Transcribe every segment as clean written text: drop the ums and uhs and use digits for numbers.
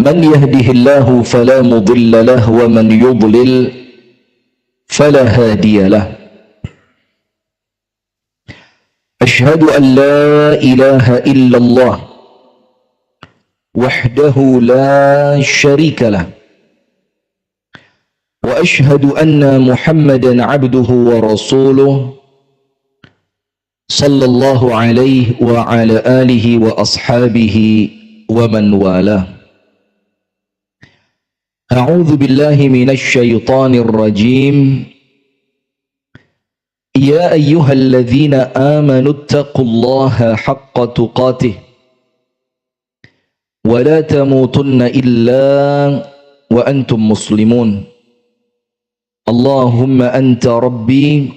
من يهده الله فلا مضل له ومن يضلل فلا هادي له. أشهد أن لا إله إلا الله وحده لا شريك له، وأشهد أن محمدا عبده ورسوله صلى الله عليه وعلى آله وأصحابه ومن والاه. أعوذ بالله من الشيطان الرجيم. يا أيها الذين آمنوا اتقوا الله حق تقاته ولا تموتن إلا وأنتم مسلمون. اللهم أنت ربي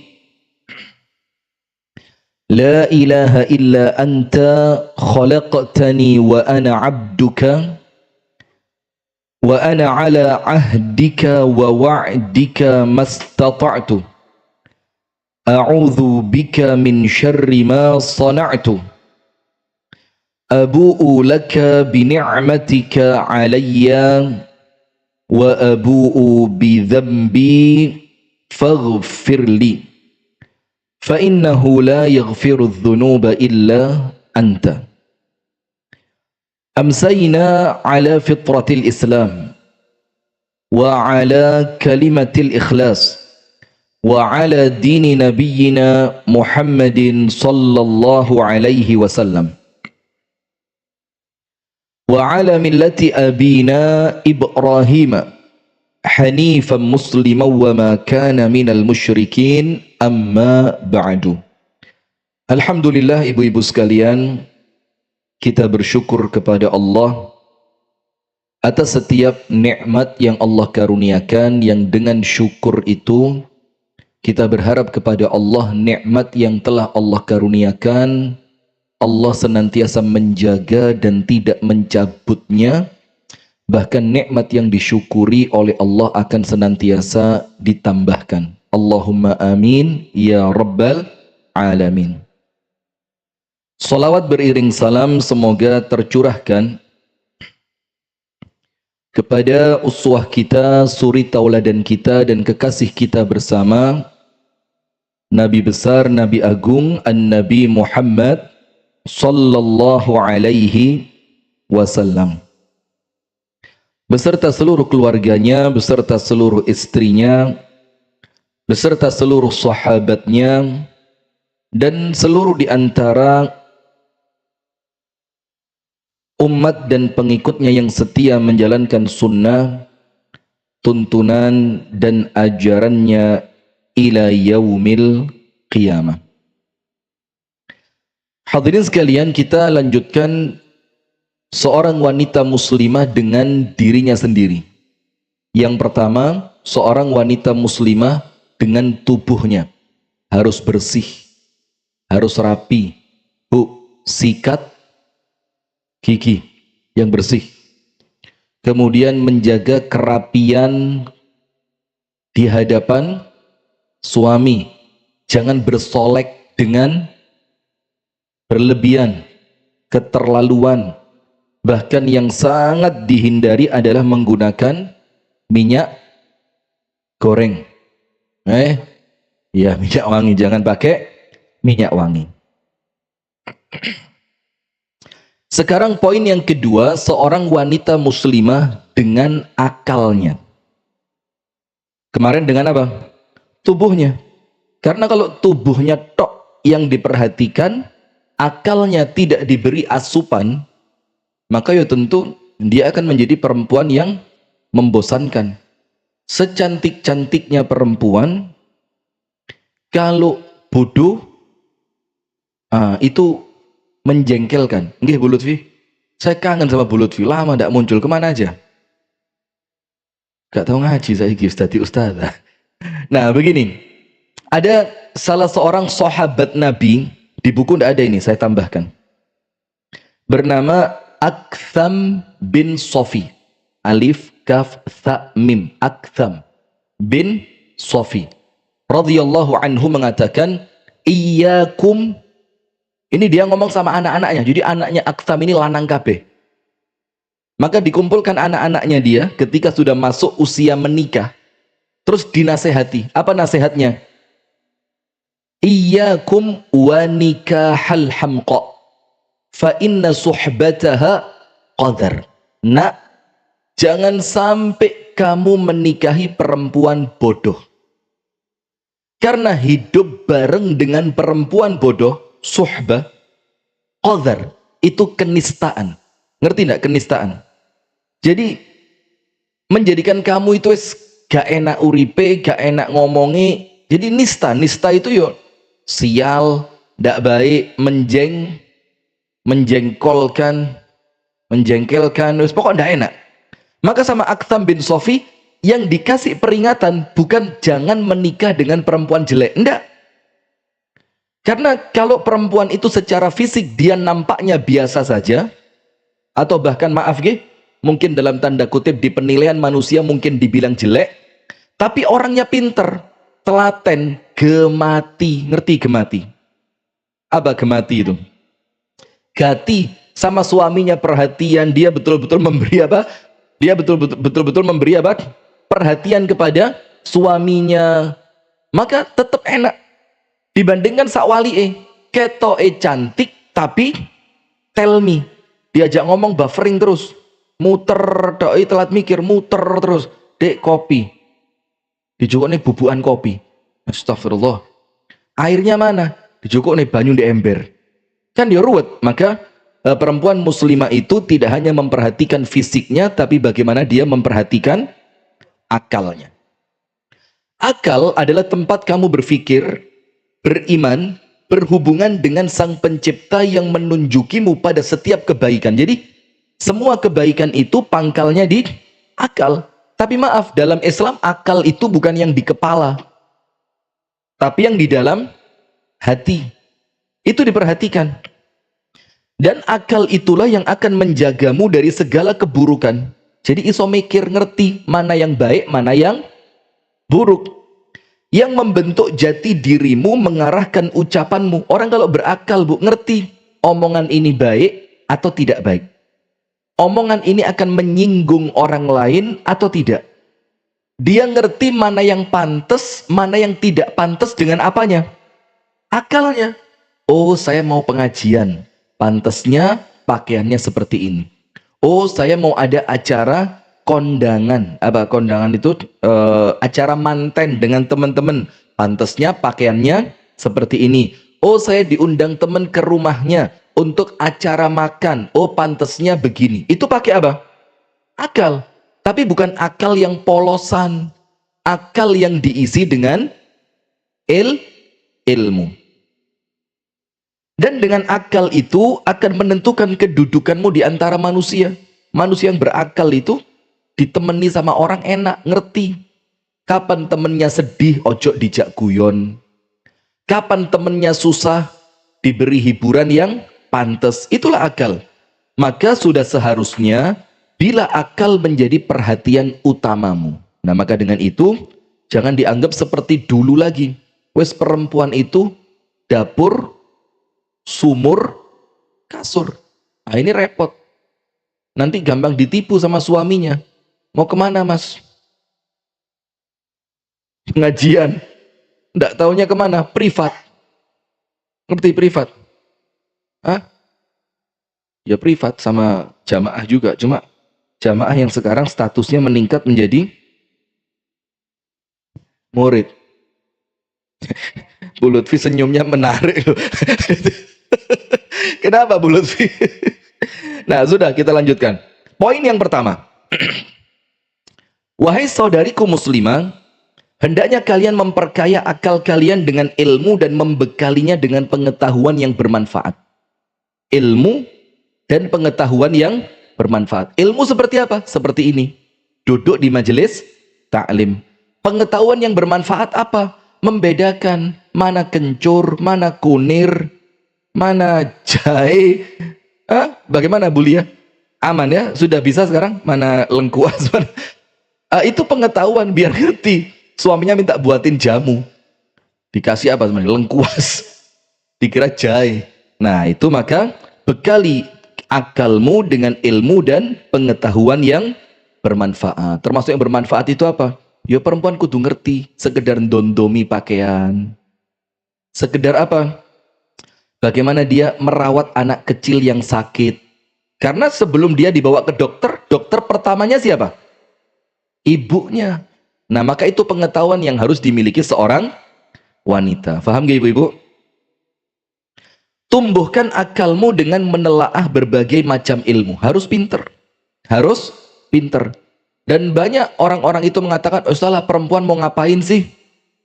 لا إله إلا أنت خلقتني وأنا عبدك وأنا على عهدك ووعدك ما استطعت أعوذ بك من شر ما صنعت أبوء لك بنعمتك علي وأبوء بذنبي فاغفر لي فإنه لا يغفر الذنوب إلا أنت. أمسينا على فطرة الإسلام وعلى كلمة الإخلاص وعلى دين نبينا محمد صلى الله عليه وسلم وعلى ملة أبينا إبراهيم حنيفا مسلما وما كان من المشركين أما بعد. Alhamdulillah, ibu-ibu sekalian, kita bersyukur kepada Allah atas setiap nikmat yang Allah karuniakan, yang dengan syukur itu kita berharap kepada Allah nikmat yang telah Allah karuniakan Allah senantiasa menjaga dan tidak mencabutnya. Bahkan nikmat yang disyukuri oleh Allah akan senantiasa ditambahkan. Allahumma amin ya rabbal alamin. Salawat beriring salam semoga tercurahkan kepada uswah kita, suri tauladan kita dan kekasih kita bersama, Nabi besar, Nabi agung, An-Nabi Muhammad sallallahu alaihi wasallam, beserta seluruh keluarganya, beserta seluruh istrinya, beserta seluruh sahabatnya, dan seluruh di antara umat dan pengikutnya yang setia menjalankan sunnah, tuntunan dan ajarannya ila yaumil qiyamah. Hadirin sekalian, kita lanjutkan seorang wanita muslimah dengan dirinya sendiri. Yang pertama, seorang wanita muslimah dengan tubuhnya harus bersih, harus rapi. Bu, sikat gigi yang bersih. Kemudian menjaga kerapian di hadapan suami. Jangan bersolek dengan berlebihan, keterlaluan. Bahkan yang sangat dihindari adalah menggunakan minyak goreng. Ya, minyak wangi. Jangan pakai minyak wangi. Sekarang poin yang kedua, seorang wanita muslimah dengan akalnya. Kemarin dengan apa? Tubuhnya. Karena kalau tubuhnya tok yang diperhatikan, akalnya tidak diberi asupan, maka ya tentu dia akan menjadi perempuan yang membosankan. Secantik-cantiknya perempuan, kalau bodoh, itu menjengkelkan. Nggih Bu Lutfi, saya kangen sama Bu Lutfi, lama tidak muncul, kemana aja? Gak tahu ngaji saya tadi ustazah. Nah begini, ada salah seorang sahabat Nabi, di buku tidak ada ini, saya tambahkan, bernama Aktham bin Sofi. Alif kaf tha mim. Aktham bin Sofi radhiyallahu anhu mengatakan, iyyakum. Ini dia ngomong sama anak-anaknya. Jadi anaknya Aktham ini lanang kabeh. Maka dikumpulkan anak-anaknya dia ketika sudah masuk usia menikah. Terus dinasehati. Apa nasihatnya? Iyyakum wa nikahal hamqa fa inna suhbataha qadar. Nak, jangan sampai kamu menikahi perempuan bodoh. Karena hidup bareng dengan perempuan bodoh, suhbah, qadar, itu kenistaan. Ngerti enggak kenistaan? Jadi menjadikan kamu itu gak enak uripe, gak enak ngomongi. Jadi nista itu yo sial, ndak baik, menjengkelkan, wis pokok ndak enak. Maka sama Aktham bin Sofi yang dikasih peringatan bukan jangan menikah dengan perempuan jelek, enggak. Karena kalau perempuan itu secara fisik dia nampaknya biasa saja, atau bahkan maaf mungkin dalam tanda kutip di penilaian manusia mungkin dibilang jelek, tapi orangnya pinter, telaten, gemati. Ngerti gemati? Apa gemati itu? Gati sama suaminya perhatian, dia betul-betul memberi apa? Dia betul-betul memberi apa? Perhatian kepada suaminya. Maka tetap enak dibandingkan sakwali ketoke cantik tapi tell me, diajak ngomong buffering terus, muter doi, telat mikir, muter terus. Dek, kopi dijukuk nih, bubukan kopi, astagfirullah, airnya mana? Dijukuk nih, banyu di ember, kan dia ruwet. Maka perempuan muslimah itu tidak hanya memperhatikan fisiknya, tapi bagaimana dia memperhatikan akalnya. Akal adalah tempat kamu berpikir, beriman, berhubungan dengan sang pencipta yang menunjukimu pada setiap kebaikan. Jadi semua kebaikan itu pangkalnya di akal. Tapi maaf, dalam Islam akal itu bukan yang di kepala, tapi yang di dalam hati. Itu diperhatikan. Dan akal itulah yang akan menjagamu dari segala keburukan. Jadi iso mikir, ngerti mana yang baik, mana yang buruk. Yang membentuk jati dirimu, mengarahkan ucapanmu. Orang kalau berakal, Bu, ngerti omongan ini baik atau tidak baik. Omongan ini akan menyinggung orang lain atau tidak. Dia ngerti mana yang pantas, mana yang tidak pantas dengan apanya? Akalnya. Oh, saya mau pengajian, pantasnya pakaiannya seperti ini. Oh, saya mau ada acara kondangan. Apa kondangan itu? Acara manten dengan teman-teman, pantasnya pakaiannya seperti ini. Oh, saya diundang teman ke rumahnya untuk acara makan. Oh, pantasnya begini. Itu pakai apa? Akal. Tapi bukan akal yang polosan. Akal yang diisi dengan ilmu. Dan dengan akal itu akan menentukan kedudukanmu di antara manusia. Manusia yang berakal itu ditemani sama orang enak, ngerti. Kapan temennya sedih, ojo dijak guyon. Kapan temennya susah, diberi hiburan yang pantas. Itulah akal. Maka sudah seharusnya bila akal menjadi perhatian utamamu. Nah, maka dengan itu jangan dianggap seperti dulu lagi. Wes perempuan itu dapur, sumur, kasur. Nah, ini repot. Nanti gampang ditipu sama suaminya. Mau kemana, Mas? Pengajian. Nggak taunya kemana? Privat. Ngerti privat? Hah? Ya privat sama jamaah juga. Cuma jamaah yang sekarang statusnya meningkat menjadi murid. Bu Lutfi senyumnya menarik loh. Kenapa Bu Lutfi? Nah, sudah, kita lanjutkan. Poin yang pertama. Wahai saudariku muslimah, hendaknya kalian memperkaya akal kalian dengan ilmu dan membekalinya dengan pengetahuan yang bermanfaat. Ilmu dan pengetahuan yang bermanfaat. Ilmu seperti apa? Seperti ini. Duduk di majelis ta'lim. Pengetahuan yang bermanfaat apa? Membedakan mana kencur, mana kunir, mana jahe. Bagaimana Bu Lia? Aman ya? Sudah bisa sekarang? Mana lengkuas? Mana? Itu pengetahuan, biar ngerti. Suaminya minta buatin jamu, dikasih apa sebenarnya? Lengkuas. Dikira jahe. Nah, itu maka bekali akalmu dengan ilmu dan pengetahuan yang bermanfaat. Termasuk yang bermanfaat itu apa? Ya perempuan kudu ngerti, sekedar dondomi pakaian. Sekedar apa? Bagaimana dia merawat anak kecil yang sakit. Karena sebelum dia dibawa ke dokter, dokter pertamanya siapa? Ibunya. Nah, maka itu pengetahuan yang harus dimiliki seorang wanita. Faham gak ibu-ibu? Tumbuhkan akalmu dengan menelaah berbagai macam ilmu. Harus pinter. Harus pinter. Dan banyak orang-orang itu mengatakan, oh salah, perempuan mau ngapain sih?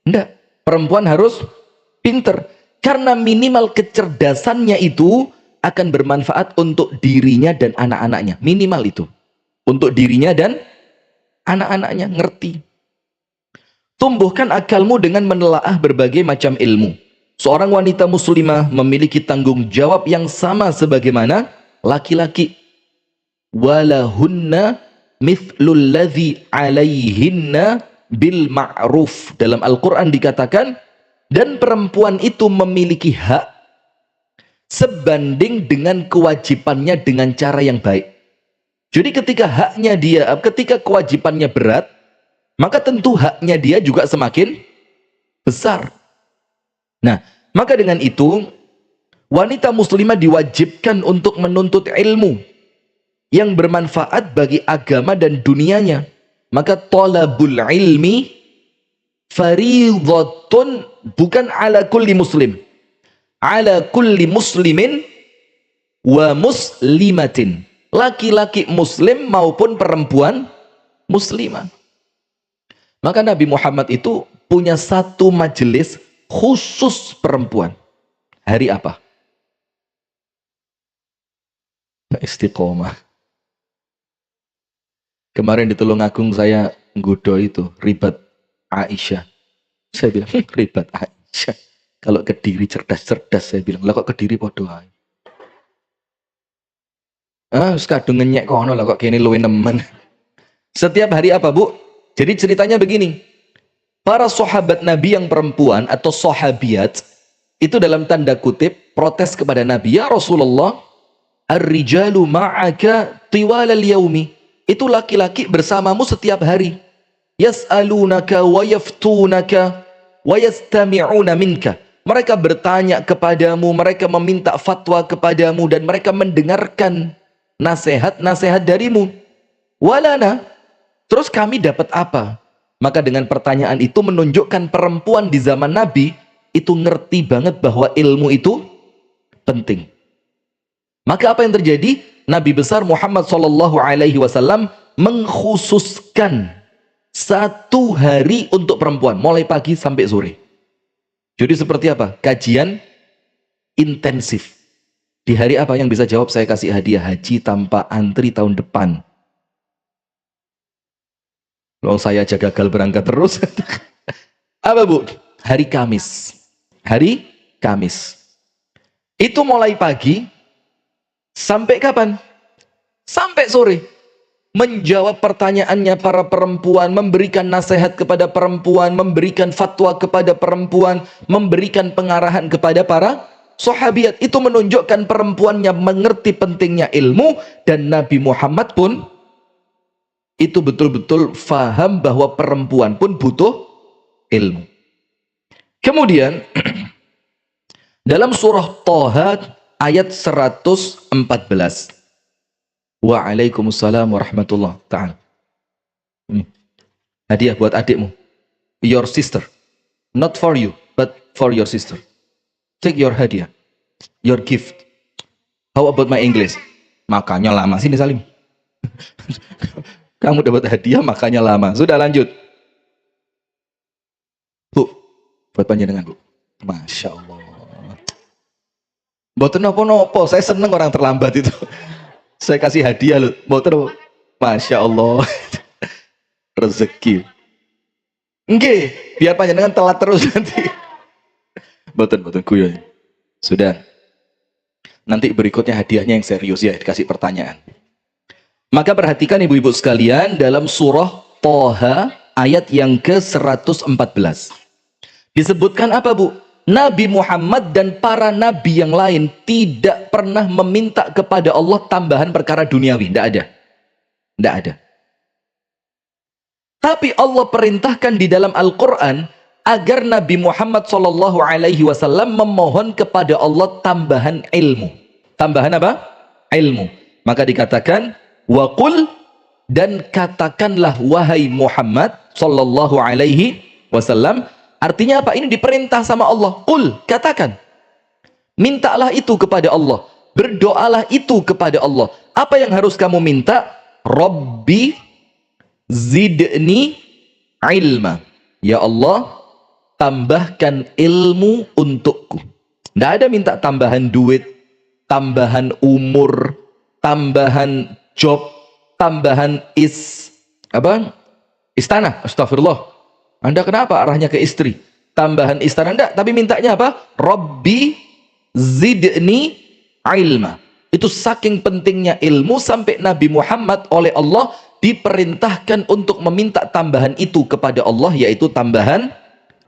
Enggak. Perempuan harus pinter. Karena minimal kecerdasannya itu akan bermanfaat untuk dirinya dan anak-anaknya. Minimal itu. Untuk dirinya dan anak-anaknya ngerti. Tumbuhkan akalmu dengan menelaah berbagai macam ilmu. Seorang wanita muslimah memiliki tanggung jawab yang sama sebagaimana laki-laki. Walahunna mithlul ladzi alaihinna bil ma'ruf. Dalam Al-Quran dikatakan, dan perempuan itu memiliki hak sebanding dengan kewajibannya dengan cara yang baik. Jadi ketika haknya dia, ketika kewajibannya berat, maka tentu haknya dia juga semakin besar. Nah, maka dengan itu, wanita muslimah diwajibkan untuk menuntut ilmu yang bermanfaat bagi agama dan dunianya. Maka talabul ilmi fariidhatun, bukan ala kulli muslim, ala kulli muslimin wa muslimatin. Laki-laki muslim maupun perempuan muslimah. Maka Nabi Muhammad itu punya satu majelis khusus perempuan. Hari apa? Istiqomah. Kemarin di Tulungagung saya nggodo itu ribat Aisyah. Saya bilang, ribat Aisyah. Kalau Kediri cerdas-cerdas, saya bilang, lah kok Kediri podo ae. Kadung ngenyek kono lah kok kene luwih nemen. Setiap hari apa, Bu? Jadi ceritanya begini. Para sahabat Nabi yang perempuan atau sahabiat itu dalam tanda kutip protes kepada Nabi, ya Rasulullah, ar-rijalu ma'aka tiwalal yaumi. Itu laki-laki bersamamu setiap hari. Yas'alunaka wa yaftunaka wa yastami'una minka. Mereka bertanya kepadamu, mereka meminta fatwa kepadamu, dan mereka mendengarkan nasihat-nasihat darimu. Walana, terus kami dapat apa? Maka dengan pertanyaan itu menunjukkan perempuan di zaman Nabi itu ngerti banget bahwa ilmu itu penting. Maka apa yang terjadi? Nabi besar Muhammad SAW mengkhususkan satu hari untuk perempuan, mulai pagi sampai sore. Jadi seperti apa? Kajian intensif. Di hari apa yang bisa jawab? Saya kasih hadiah haji tanpa antri tahun depan. Kalau saya aja gagal berangkat terus. Apa, Bu? Hari Kamis. Hari Kamis. Itu mulai pagi sampai kapan? Sampai sore. Menjawab pertanyaannya para perempuan, memberikan nasihat kepada perempuan, memberikan fatwa kepada perempuan, memberikan pengarahan kepada para sahabiat. Itu menunjukkan perempuannya mengerti pentingnya ilmu, dan Nabi Muhammad pun itu betul-betul faham bahwa perempuan pun butuh ilmu. Kemudian dalam surah Thaha ayat 114. Waalaikumsalam warahmatullahi ta'ala. Hadiah buat adikmu. Your sister. Not for you, but for your sister. Take your hadiah. Your gift. How about my English? Makanya lama. Sini Salim. Kamu dapat hadiah makanya lama. Sudah lanjut. Bu, buat panjenengan, Bu. Masya Allah. Mboten nopo-nopo, saya seneng orang terlambat itu. Saya kasih hadiah loh. Mboten, Masya Allah. Rezeki. Nggih, biar panjenengan telat terus nanti. Mboten guyon. Sudah. Nanti berikutnya hadiahnya yang serius ya, dikasih pertanyaan. Maka perhatikan ibu-ibu sekalian, dalam surah Thaha ayat yang ke-114. Disebutkan apa, Bu? Nabi Muhammad dan para nabi yang lain tidak pernah meminta kepada Allah tambahan perkara duniawi. Tidak ada. Tidak ada. Tapi Allah perintahkan di dalam Al-Quran agar Nabi Muhammad SAW memohon kepada Allah tambahan ilmu. Tambahan apa? Ilmu. Maka dikatakan, wa qul, dan katakanlah wahai Muhammad SAW. Artinya apa? Ini diperintah sama Allah. Qul, katakan. Mintalah itu kepada Allah. Berdoalah itu kepada Allah. Apa yang harus kamu minta? Rabbi zidni ilma. Ya Allah, tambahkan ilmu untukku. Tidak ada minta tambahan duit, tambahan umur, tambahan job, tambahan istana. Astagfirullah. Anda kenapa arahnya ke istri? Tambahan istana enggak, tapi mintanya apa? Rabbi zidni ilma. Itu saking pentingnya ilmu sampai Nabi Muhammad oleh Allah diperintahkan untuk meminta tambahan itu kepada Allah, yaitu tambahan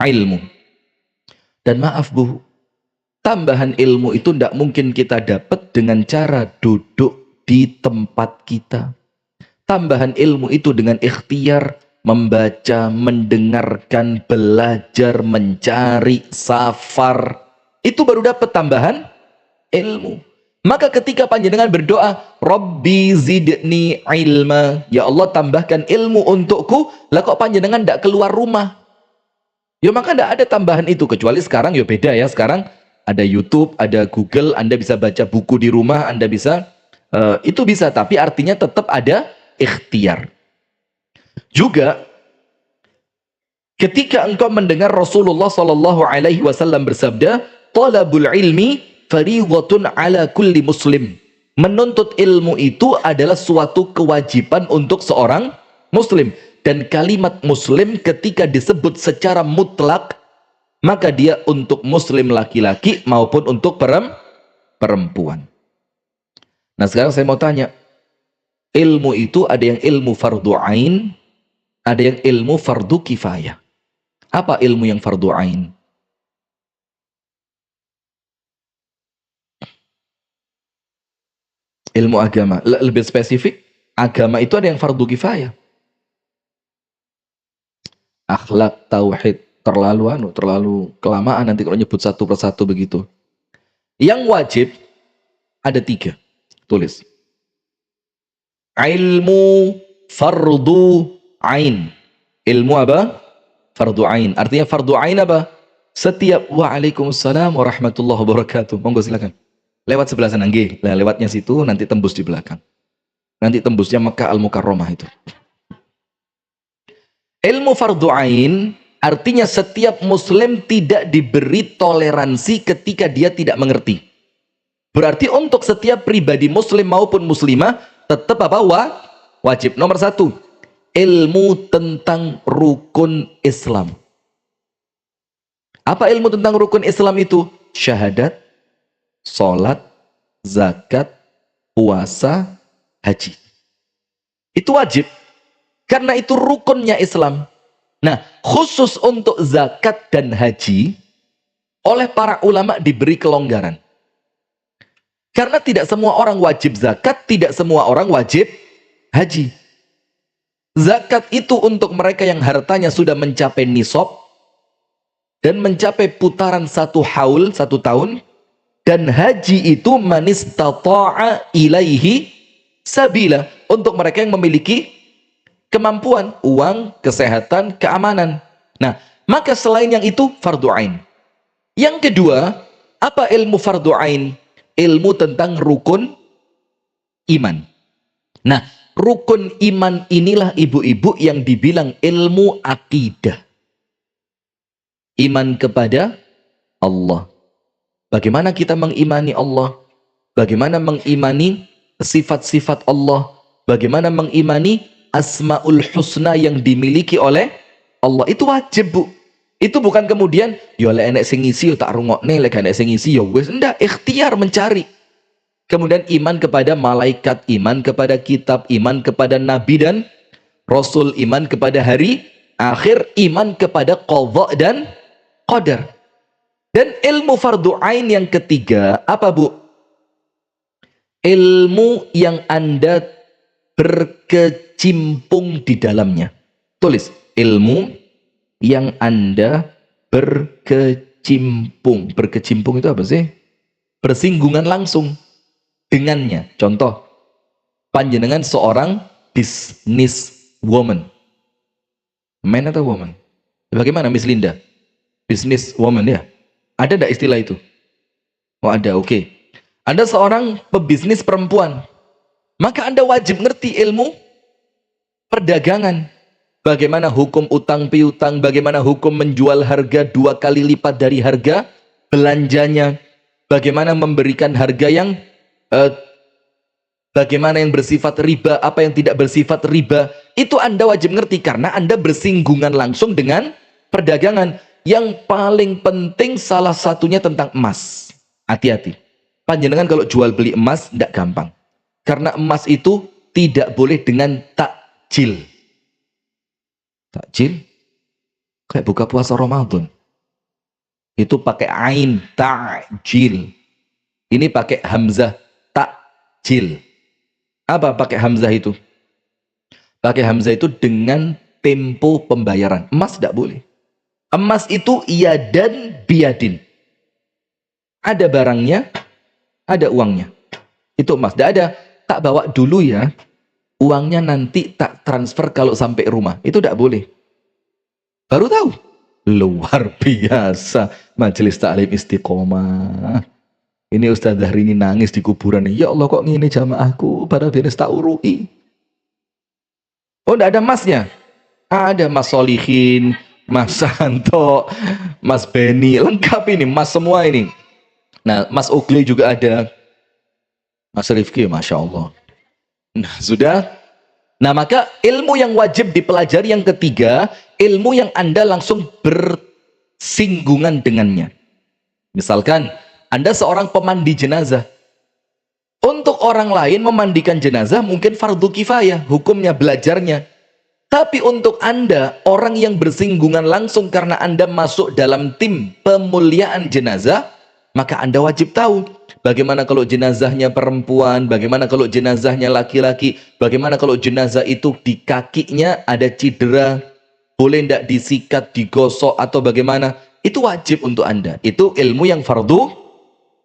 ilmu. Dan maaf Bu, tambahan ilmu itu tidak mungkin kita dapat dengan cara duduk di tempat kita. Tambahan ilmu itu dengan ikhtiar, membaca, mendengarkan, belajar, mencari, safar. Itu baru dapat tambahan ilmu. Maka ketika panjenengan berdoa, Rabbi zidni ilma, ya Allah tambahkan ilmu untukku, lah kok panjenengan tidak keluar rumah? Ya maka tidak ada tambahan itu, kecuali sekarang ya beda ya. Sekarang ada YouTube, ada Google, Anda bisa baca buku di rumah, Anda bisa, itu bisa, tapi artinya tetap ada ikhtiar. Juga ketika engkau mendengar Rasulullah SAW bersabda, talabul ilmi fariidatun ala kulli muslim. Menuntut ilmu itu adalah suatu kewajiban untuk seorang muslim. Dan kalimat muslim ketika disebut secara mutlak, maka dia untuk muslim laki-laki maupun untuk perempuan. Nah sekarang saya mau tanya, ilmu itu ada yang ilmu fardu ain, ada yang ilmu fardu kifayah. Apa ilmu yang fardu ain? Ilmu agama. Lebih spesifik, agama itu ada yang fardu kifayah. Akhlak, tauhid, terlalu kelamaan nanti kalau nyebut satu persatu begitu. Yang wajib ada 3. Tulis. Ilmu fardu ain. Ilmu apa? Fardu ain. Artinya fardu ain apa? Setiap waalaikumsalam warahmatullahi wabarakatuh. Monggo silakan. Lewat sebelah sana nggih. Lah lewatnya situ nanti tembus di belakang. Nanti tembusnya Mekah Al-Mukarramah itu. Ilmu fardu ain artinya setiap muslim tidak diberi toleransi ketika dia tidak mengerti. Berarti untuk setiap pribadi muslim maupun muslimah tetap apa? Wajib. Nomor 1, ilmu tentang rukun Islam. Apa ilmu tentang rukun Islam itu? Syahadat, sholat, zakat, puasa, haji. Itu wajib. Karena itu rukunnya Islam. Nah, khusus untuk zakat dan haji, oleh para ulama diberi kelonggaran. Karena tidak semua orang wajib zakat, tidak semua orang wajib haji. Zakat itu untuk mereka yang hartanya sudah mencapai nisab, dan mencapai putaran 1 haul, 1 tahun. Dan haji itu manistata'a ilaihi sabila, untuk mereka yang memiliki kemampuan, uang, kesehatan, keamanan. Nah, maka selain yang itu fardu ain. Yang kedua, apa ilmu fardu ain? Ilmu tentang rukun iman. Nah, rukun iman inilah ibu-ibu yang dibilang ilmu akidah. Iman kepada Allah. Bagaimana kita mengimani Allah? Bagaimana mengimani sifat-sifat Allah? Bagaimana mengimani Asmaul Husna yang dimiliki oleh Allah? Itu wajib, Bu. Itu bukan kemudian ya lek enek sing ngisi yo tak rungokne, lek enek sing ngisi yo wis. Ndak, ikhtiar mencari. Kemudian iman kepada malaikat, iman kepada kitab, iman kepada nabi dan rasul, iman kepada hari akhir, iman kepada qadha dan qadar. Dan ilmu fardu ain yang ketiga, apa Bu? Ilmu yang Anda berkecimpung di dalamnya. Tulis, ilmu yang Anda berkecimpung. Berkecimpung itu apa sih? Bersinggungan langsung dengannya. Contoh, panjenengan seorang business woman. Man atau woman? Bagaimana Miss Linda? Business woman ya? Ada tidak istilah itu? Oh ada, oke. Anda seorang pebisnis perempuan. Maka Anda wajib ngerti ilmu perdagangan. Bagaimana hukum utang piutang, bagaimana hukum menjual harga 2 kali lipat dari harga belanjanya. Bagaimana memberikan harga yang bagaimana yang bersifat riba, apa yang tidak bersifat riba. Itu Anda wajib ngerti karena Anda bersinggungan langsung dengan perdagangan. Yang paling penting salah satunya tentang emas. Hati-hati. Panjenengan kalau jual beli emas tidak gampang. Karena emas itu tidak boleh dengan takjil. Takjil? Kayak buka puasa Ramadan. Itu pakai ain, takjil. Ini pakai hamzah, takjil. Apa pakai hamzah itu? Pakai hamzah itu dengan tempo pembayaran. Emas tidak boleh. Emas itu iyadan biadin. Ada barangnya, ada uangnya. Itu emas. Tidak ada, tak bawa dulu ya. Uangnya nanti tak transfer kalau sampai rumah. Itu tidak boleh. Baru tahu. Luar biasa. Majelis Ta'lim Istiqomah. Ini Ustazah Rini nangis di kuburan. Ya Allah kok ngini jamaahku. Pada beres tak urui. Oh tidak ada emasnya. Ada Mas Solihin, Mas Santo, Mas Beni, lengkap ini, Mas semua ini. Nah, Mas Ugli juga ada. Mas Rifki, Masya Allah. Nah, sudah. Nah, maka ilmu yang wajib dipelajari yang ketiga, ilmu yang Anda langsung bersinggungan dengannya. Misalkan, Anda seorang pemandi jenazah. Untuk orang lain memandikan jenazah mungkin fardu kifayah, hukumnya, belajarnya. Tapi untuk Anda, orang yang bersinggungan langsung karena Anda masuk dalam tim pemuliaan jenazah, maka Anda wajib tahu bagaimana kalau jenazahnya perempuan, bagaimana kalau jenazahnya laki-laki, bagaimana kalau jenazah itu di kakinya ada cedera, boleh tidak disikat, digosok atau bagaimana. Itu wajib untuk Anda. Itu ilmu yang fardu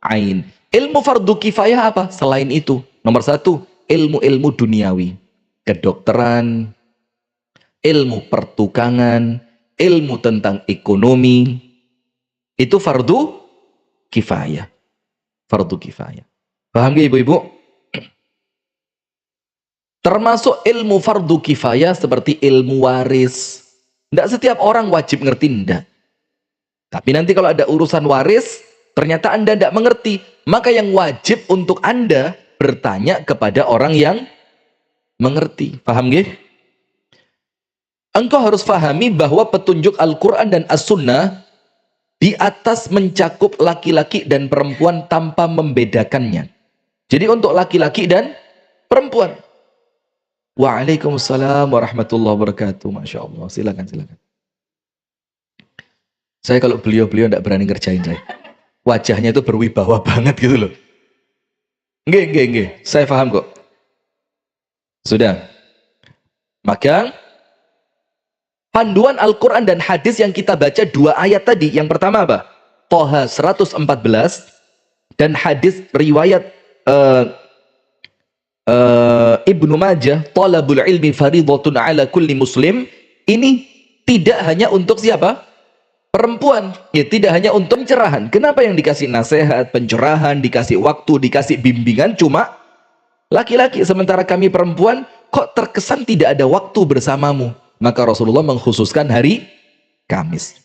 ain. Ilmu fardu kifayah apa? Selain itu, nomor satu, ilmu-ilmu duniawi. Kedokteran, ilmu pertukangan, ilmu tentang ekonomi, itu fardu kifayah. Fardu kifayah. Paham gak ibu-ibu? Termasuk ilmu fardu kifayah seperti ilmu waris. Tidak setiap orang wajib ngerti, tidak. Tapi nanti kalau ada urusan waris, ternyata Anda tidak mengerti, maka yang wajib untuk Anda bertanya kepada orang yang mengerti. Paham gak? Engkau harus fahami bahwa petunjuk Al-Quran dan As-Sunnah di atas mencakup laki-laki dan perempuan tanpa membedakannya. Jadi untuk laki-laki dan perempuan. Waalaikumsalam warahmatullahi wabarakatuh. Masya Allah. Silakan, silakan. Saya kalau beliau-beliau tidak berani ngerjain saya. Wajahnya itu berwibawa banget gitu loh. Nggih. Saya paham kok. Sudah. Maka panduan Al-Quran dan hadis yang kita baca 2 ayat tadi. Yang pertama apa? Toha 114 dan hadis riwayat Ibnu Majah, talabul ilmi faridatun ala kulli muslim. Ini tidak hanya untuk siapa? Perempuan. Ya, tidak hanya untuk pencerahan. Kenapa yang dikasih nasihat, pencerahan, dikasih waktu, dikasih bimbingan cuma laki-laki, sementara kami perempuan kok terkesan tidak ada waktu bersamamu? Maka Rasulullah mengkhususkan hari Kamis.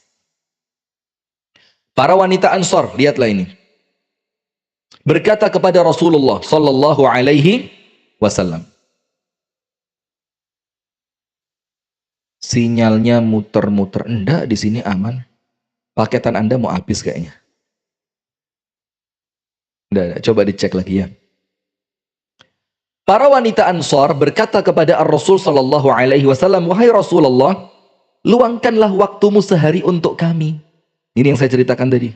Para wanita Ansor, lihatlah ini. Berkata kepada Rasulullah sallallahu alaihi wasallam. Sinyalnya muter-muter. Enggak, di sini aman. Paketan Anda mau habis kayaknya. Enggak, coba dicek lagi ya. Para wanita Ansor berkata kepada Rasul sallallahu alaihi wasallam, "Wahai Rasulullah, luangkanlah waktumu sehari untuk kami." Ini yang saya ceritakan tadi.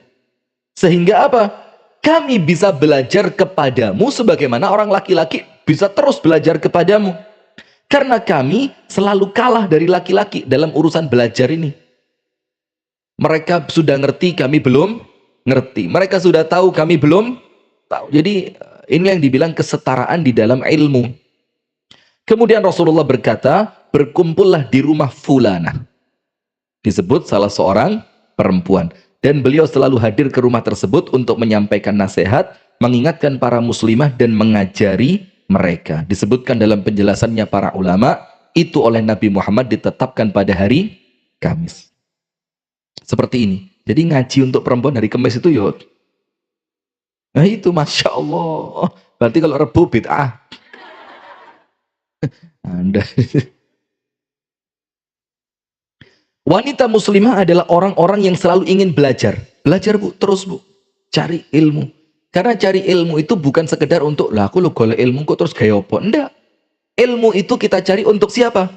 Sehingga apa? Kami bisa belajar kepadamu sebagaimana orang laki-laki bisa terus belajar kepadamu. Karena kami selalu kalah dari laki-laki dalam urusan belajar ini. Mereka sudah ngerti, kami belum ngerti. Mereka sudah tahu, kami belum tahu. Jadi ini yang dibilang kesetaraan di dalam ilmu. Kemudian Rasulullah berkata, berkumpullah di rumah fulanah. Disebut salah seorang perempuan. Dan beliau selalu hadir ke rumah tersebut untuk menyampaikan nasihat, mengingatkan para muslimah dan mengajari mereka. Disebutkan dalam penjelasannya para ulama, itu oleh Nabi Muhammad ditetapkan pada hari Kamis. Seperti ini. Jadi ngaji untuk perempuan hari Kamis itu ya. Nah itu Masya Allah. Berarti kalau Rebu bid'ah. Anda. Wanita muslimah adalah orang-orang yang selalu ingin belajar. Belajar bu, terus bu. Cari ilmu. Karena cari ilmu itu bukan sekedar untuk, lah aku lo golek ilmu kok terus gaya apa. Enggak. Ilmu itu kita cari untuk siapa?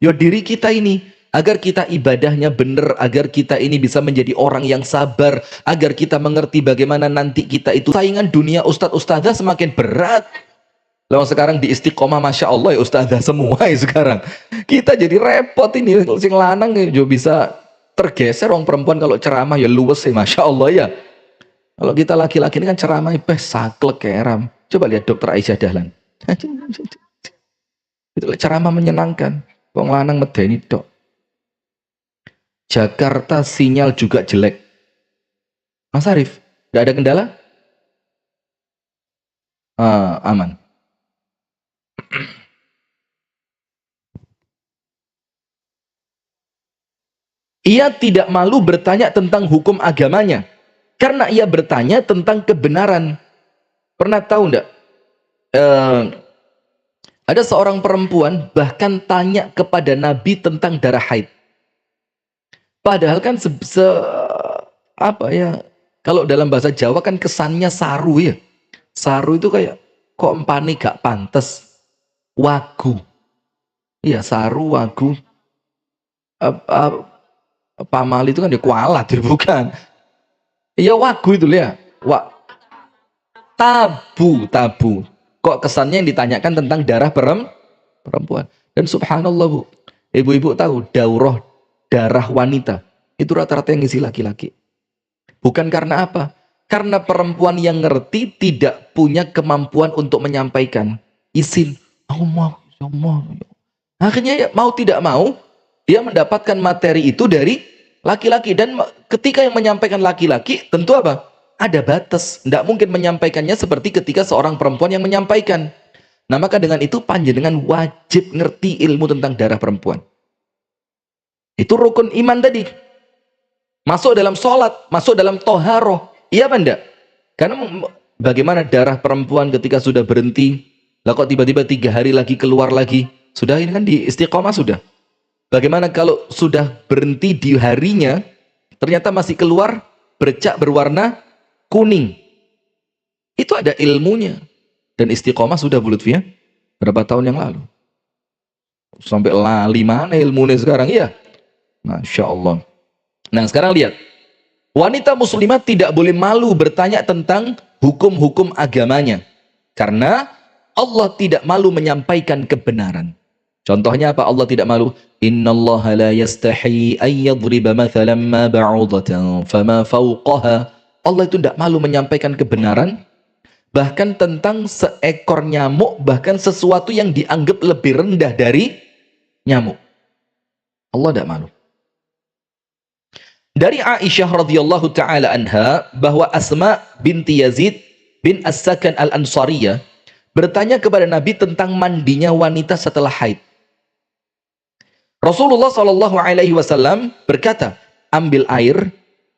Ya diri kita ini. Agar kita ibadahnya benar, agar kita ini bisa menjadi orang yang sabar, agar kita mengerti bagaimana nanti kita itu. Saingan dunia ustadz-ustadzah semakin berat. Lalu sekarang di Istiqomah, Masya Allah ya ustadzah semua ya sekarang. Kita jadi repot ini, sing lanang ya bisa tergeser, orang perempuan kalau ceramah ya luwes ya Masya Allah ya. Kalau kita laki-laki ini kan ceramah saklek keram. Coba lihat Dr. Aisyah Dahlan. Itu ceramah menyenangkan. Wong lanang medeni tok. Jakarta sinyal juga jelek. Mas Arif, tidak ada kendala? Aman. Ia tidak malu bertanya tentang hukum agamanya. Karena ia bertanya tentang kebenaran. Pernah tahu enggak? Ada seorang perempuan bahkan tanya kepada Nabi tentang darah haid. Padahal kan apa ya? Kalau dalam bahasa Jawa kan kesannya saru ya. Saru itu kayak kok empane gak pantes. Wagu. Iya, saru, wagu. Pamal itu kan dia kualat ya, bukan. Iya wagu itu ya. Tabu. Kok kesannya yang ditanyakan tentang darah perempuan. Dan subhanallah bu, ibu-ibu tahu daurah darah wanita itu rata-rata yang ngisi laki-laki. Bukan karena apa? Karena perempuan yang ngerti tidak punya kemampuan untuk menyampaikan izin. Akhirnya ya, mau tidak mau dia mendapatkan materi itu dari laki-laki. Dan ketika yang menyampaikan laki-laki tentu apa? Ada batas. Tidak mungkin menyampaikannya seperti ketika seorang perempuan yang menyampaikan. Nah maka dengan itu panjenengan wajib ngerti ilmu tentang darah perempuan. Itu rukun iman tadi. Masuk dalam sholat, masuk dalam toharoh. Iya apa enggak? Karena bagaimana darah perempuan ketika sudah berhenti, lah kok tiba-tiba 3 hari lagi keluar lagi. Sudah ini kan di Istiqomah sudah. Bagaimana kalau sudah berhenti di harinya, ternyata masih keluar bercak berwarna kuning. Itu ada ilmunya. Dan Istiqomah sudah Bu Lutfi ya? Berapa tahun yang lalu? Sampai lali mana ilmunya sekarang? Iya. Masya Allah. Nah sekarang lihat. Wanita muslimah tidak boleh malu bertanya tentang hukum-hukum agamanya. Karena Allah tidak malu menyampaikan kebenaran. Contohnya apa Allah tidak malu? Innallaha la yastahi an yadriba mathalan ma ba'udatan fama fawqaha. Allah itu tidak malu menyampaikan kebenaran. Bahkan tentang seekor nyamuk, bahkan sesuatu yang dianggap lebih rendah dari nyamuk. Allah tidak malu. Dari Aisyah radhiyallahu taala anha bahwa Asma binti Yazid bin As-Sakan Al-Ansariyah bertanya kepada Nabi tentang mandinya wanita setelah haid. Rasulullah Shallallahu Alaihi Wasallam berkata, ambil air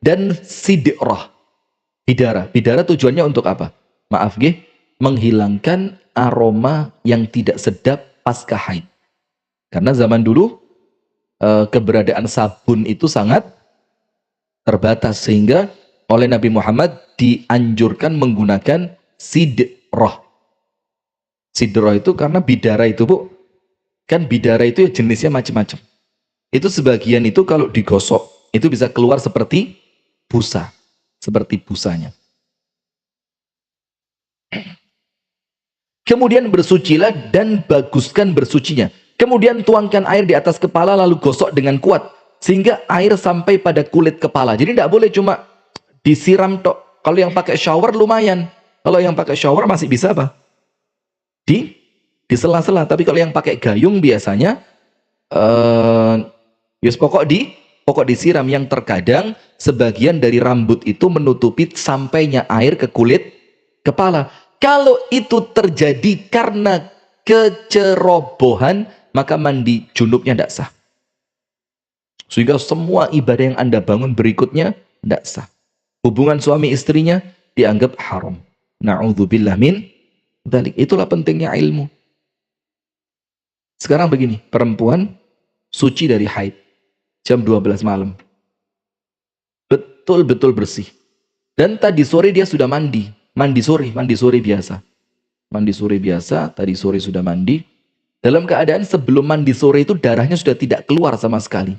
dan sidrah, bidara. Bidara tujuannya untuk apa? Maaf nggih, menghilangkan aroma yang tidak sedap pasca haid. Karena zaman dulu keberadaan sabun itu sangat terbatas sehingga oleh Nabi Muhammad dianjurkan menggunakan sidrah. Sidrah itu karena bidara itu bu, kan bidara itu ya jenisnya macam-macam. Itu sebagian itu kalau digosok itu bisa keluar seperti busa. seperti busanya. Kemudian bersucilah dan baguskan bersucinya. Kemudian tuangkan air di atas kepala lalu gosok dengan kuat sehingga air sampai pada kulit kepala. Jadi tidak boleh cuma disiram tok. Kalau yang pakai shower lumayan. Kalau yang pakai shower masih bisa apa? Di sela-sela. Tapi kalau yang pakai gayung biasanya pokok disiram. Yang terkadang sebagian dari rambut itu menutupi sampainya air ke kulit kepala. Kalau itu terjadi karena kecerobohan, maka mandi junubnya tidak sah. Sehingga semua ibadah yang Anda bangun berikutnya tidak sah. Hubungan suami istrinya dianggap haram. Na'udzubillah min dzalik. Itulah pentingnya ilmu. Sekarang begini, perempuan suci dari haid jam 12 malam. Betul-betul bersih. Dan tadi sore dia sudah mandi. Mandi sore biasa. Mandi sore biasa, tadi sore sudah mandi. Dalam keadaan sebelum mandi sore itu darahnya sudah tidak keluar sama sekali.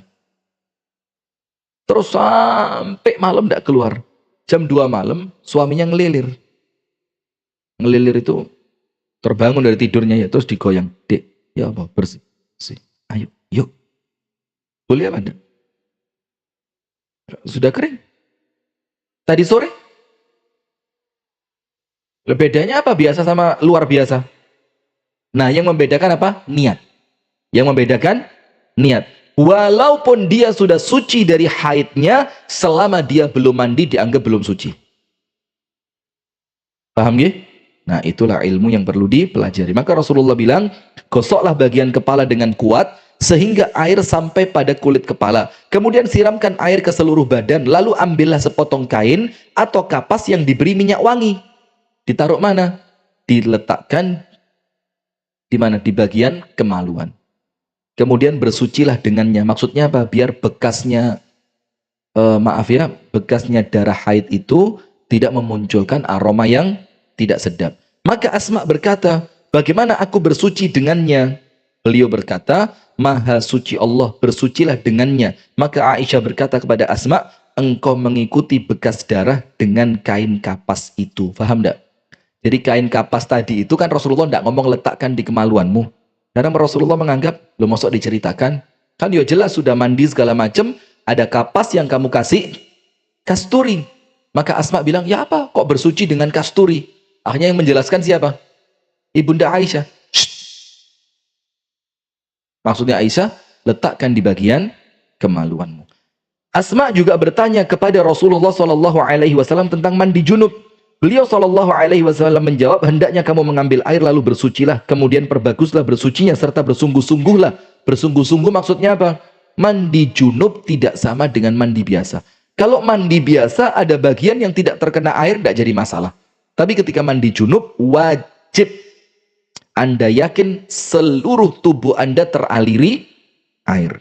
Terus sampai malam tidak keluar. Jam 2 malam suaminya ngelilir. Ngelilir itu terbangun dari tidurnya ya, terus digoyang. Dek, ya Allah, bersih. Ayo, yuk. Boleh apa enggak? Sudah kering. Tadi sore. Bedanya apa biasa sama luar biasa? Nah, yang membedakan apa? Niat. Yang membedakan niat. Walaupun dia sudah suci dari haidnya, selama dia belum mandi dianggap belum suci. Paham ya? Nah, itulah ilmu yang perlu dipelajari. Maka Rasulullah bilang, gosoklah bagian kepala dengan kuat, sehingga air sampai pada kulit kepala. Kemudian siramkan air ke seluruh badan, lalu ambillah sepotong kain atau kapas yang diberi minyak wangi. Ditaruh mana? Diletakkan di mana? Di bagian kemaluan. Kemudian bersucilah dengannya. Maksudnya apa? Biar bekasnya, bekasnya darah haid itu tidak memunculkan aroma yang tidak sedap. Maka Asma berkata, bagaimana aku bersuci dengannya? Beliau berkata, Maha suci Allah, bersucilah dengannya. Maka Aisyah berkata kepada Asma, engkau mengikuti bekas darah dengan kain kapas itu. Faham tidak? Jadi kain kapas tadi itu kan Rasulullah tidak ngomong letakkan di kemaluanmu. Karena Rasulullah menganggap, lo masuk diceritakan. Kan ya jelas sudah mandi segala macam, ada kapas yang kamu kasih kasturi. Maka Asma bilang, ya apa? Kok bersuci dengan kasturi? Akhirnya yang menjelaskan siapa? Ibunda Aisyah. Shh. Maksudnya Aisyah, letakkan di bagian kemaluanmu. Asma juga bertanya kepada Rasulullah SAW tentang mandi junub. Beliau SAW menjawab, hendaknya kamu mengambil air lalu bersucilah, kemudian perbaguslah bersucinya serta bersungguh-sungguhlah. Bersungguh-sungguh maksudnya apa? Mandi junub tidak sama dengan mandi biasa. Kalau mandi biasa ada bagian yang tidak terkena air, tidak jadi masalah. Tapi ketika mandi junub wajib Anda yakin seluruh tubuh Anda teraliri air.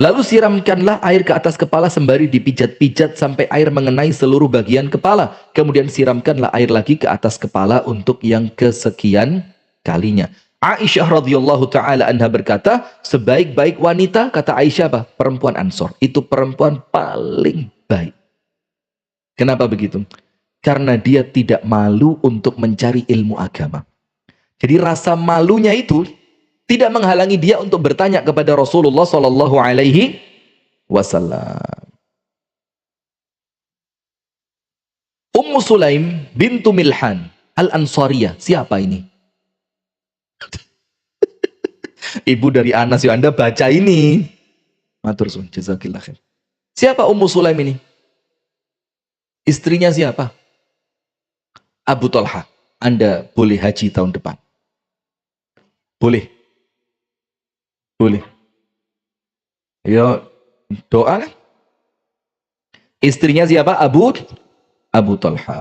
Lalu siramkanlah air ke atas kepala sembari dipijat-pijat sampai air mengenai seluruh bagian kepala. Kemudian siramkanlah air lagi ke atas kepala untuk yang kesekian kalinya. Aisyah radhiyallahu taala anha berkata, sebaik-baik wanita, kata Aisyah apa? Perempuan Ansor. Itu perempuan paling baik. Kenapa begitu? Karena dia tidak malu untuk mencari ilmu agama. Jadi rasa malunya itu tidak menghalangi dia untuk bertanya kepada Rasulullah Sallallahu Alaihi Wasallam. Ummu Sulaim bintu Milhan Al-Ansariyah. Siapa ini? Ibu dari Anas yang Anda baca ini. Matur suwun, jazakillah khair. Siapa Ummu Sulaim ini? Istrinya siapa? Abu Talha. Anda boleh haji tahun depan. Boleh. Boleh. Ya, doa kan? Istrinya siapa? Abu Talha.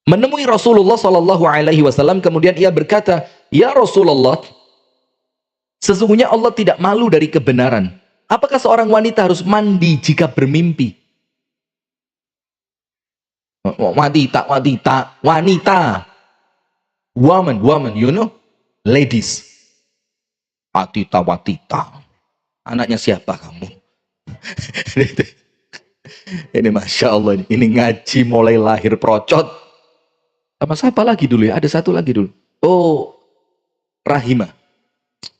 Menemui Rasulullah Sallallahu Alaihi Wasallam, kemudian ia berkata, ya Rasulullah, sesungguhnya Allah tidak malu dari kebenaran. Apakah seorang wanita harus mandi jika bermimpi? Wanita. Woman, you know, ladies. Watita. Anaknya siapa kamu? Ini Masya Allah, ini ngaji mulai lahir procot. Sama siapa lagi dulu ya? Ada satu lagi dulu. Oh, Rahimah.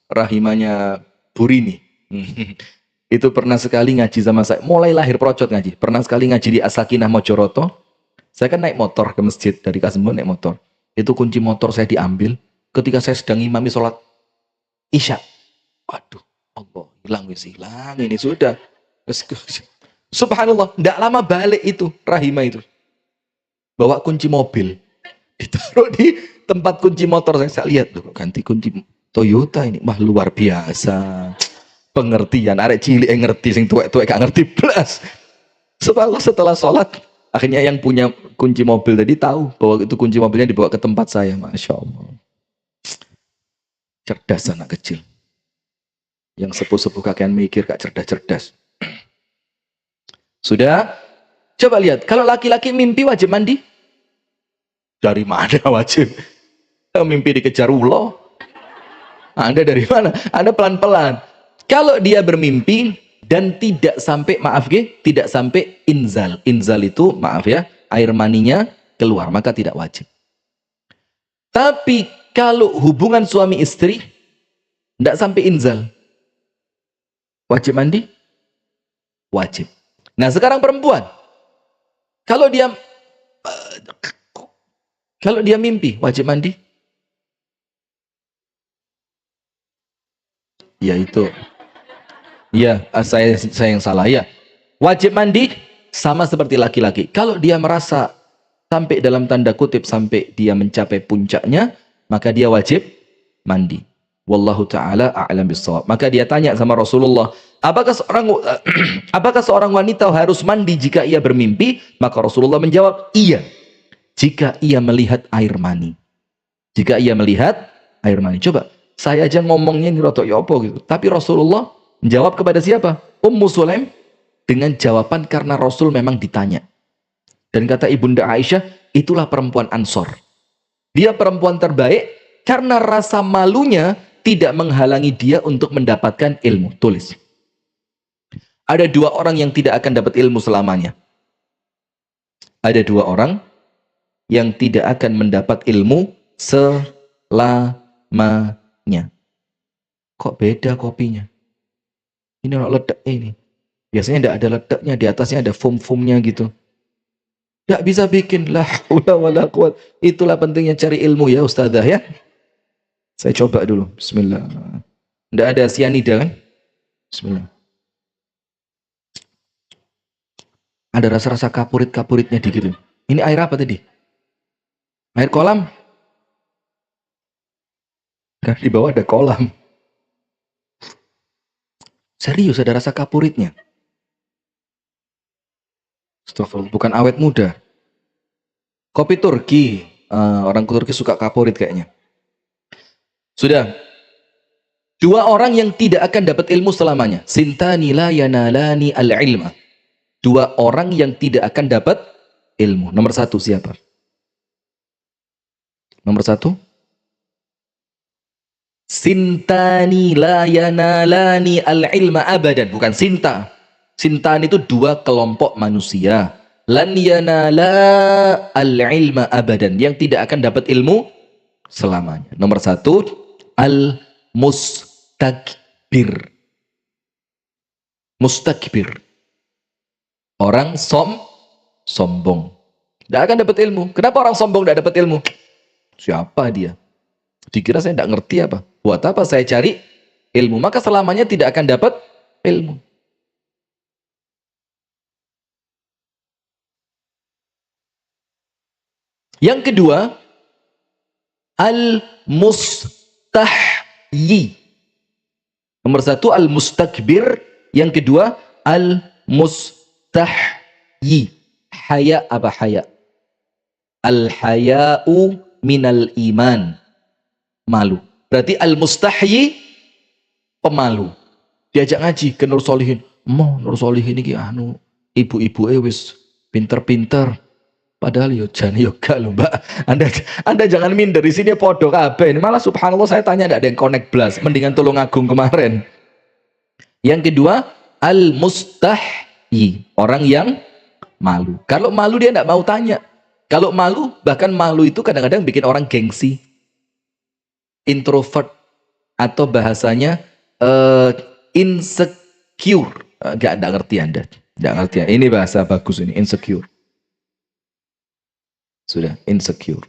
Rahimanya Burini. Itu pernah sekali ngaji sama saya. Mulai lahir procot ngaji. Pernah sekali ngaji di As-Sakinah Mojoroto. Saya kan naik motor ke masjid. Dari Kasembon naik motor. Itu kunci motor saya diambil. Ketika saya sedang imami sholat Isya. Waduh, Allah, hilang. Ini sudah. Subhanallah, tidak lama balik itu, Rahimah itu. Bawa kunci mobil. Ditaruh di tempat kunci motor. Saya lihat tuh, ganti kunci Toyota ini. Wah, luar biasa. Pengertian, arek cilik yang ngerti, sing tuwek-tuwek gak ngerti plus. Setelah sholat, akhirnya yang punya kunci mobil tadi tahu bahwa itu kunci mobilnya dibawa ke tempat saya. Masya Allah. Cerdas anak kecil. Yang sepuh-sepuh kakean mikir, gak cerdas-cerdas. Sudah? Coba lihat, kalau laki-laki mimpi wajib mandi? Dari mana wajib? Mimpi dikejar ulo. Anda dari mana? Anda pelan-pelan. Kalau dia bermimpi dan tidak sampai, tidak sampai inzal. Inzal itu, maaf ya, air maninya keluar, maka tidak wajib. Tapi kalau hubungan suami istri tidak sampai inzal, wajib mandi? Wajib. Nah sekarang perempuan, kalau dia mimpi, wajib mandi? Ya itu. Ya, saya yang salah ya. Wajib mandi sama seperti laki-laki. Kalau dia merasa sampai dalam tanda kutip sampai dia mencapai puncaknya, maka dia wajib mandi. Wallahu taala a'lam bissawab. Maka dia tanya sama Rasulullah, apakah seorang wanita harus mandi jika ia bermimpi? Maka Rasulullah menjawab, iya. Jika ia melihat air mani. Jika ia melihat air mani. Coba, saya aja ngomongnya ini rotok yopo gitu. Tapi Rasulullah menjawab kepada siapa? Ummu Sulaim dengan jawaban karena Rasul memang ditanya. Dan kata Ibunda Aisyah, itulah perempuan Ansor. Dia perempuan terbaik karena rasa malunya tidak menghalangi dia untuk mendapatkan ilmu. Tulis. Ada dua orang yang tidak akan dapat ilmu selamanya. Ada dua orang yang tidak akan mendapat ilmu selamanya. Kok beda kopinya? Ini orang ledak ini. Biasanya tidak ada ledaknya, di atasnya ada foam-foamnya gitu. Tidak bisa bikin lah, wala quwwata. Itulah pentingnya cari ilmu ya Ustazah ya. Saya coba dulu. Bismillah. Tidak ada sianida kan? Bismillah. Ada rasa-rasa kapurit-kapuritnya dikit. Ini air apa tadi? Air kolam? Karena di bawah ada kolam. Serius ada rasa kapuritnya. Astagfirullah, bukan awet muda. Kopi Turki. Orang Turki suka kapurit kayaknya. Sudah. Dua orang yang tidak akan dapat ilmu selamanya. Sintani la yanalani al-ilma. Dua orang yang tidak akan dapat ilmu. Nomor satu siapa? Nomor satu. Sintani la yanalani al-ilma abadan. Bukan sinta. Sintan itu dua kelompok manusia. Lan yanala al-ilma abadan. Yang tidak akan dapat ilmu selamanya. Nomor satu, al-mustakbir. Mustakbir. Orang sombong. Tidak akan dapat ilmu. Kenapa orang sombong tidak dapat ilmu? Siapa dia? Dikira saya tidak ngerti apa? Buat apa saya cari ilmu? Maka selamanya tidak akan dapat ilmu. Yang kedua, al-mustahyi. Nomor satu, al-mustakbir. Yang kedua, al-mustahyi. Haya apa haya? Al-haya'u minal iman. Malu. Berarti al-mustahyi, pemalu. Diajak ngaji ke Nur Solihin. Nur Solihin ini ibu-ibu wis pinter-pinter. Padahal yo jan yo gak lho Mbak. Anda jangan minder, di sini podo kabeh. Malah subhanallah saya tanya ndak ada yang connect blas, mendingan Tulungagung kemarin. Yang kedua, al-mustahyi, orang yang malu. Kalau malu dia tidak mau tanya. Kalau malu, bahkan malu itu kadang-kadang bikin orang gengsi, introvert, atau bahasanya insecure. Nggak ngerti Anda. Nggak ngerti ya. Ini bahasa bagus ini, insecure. Sudah, insecure.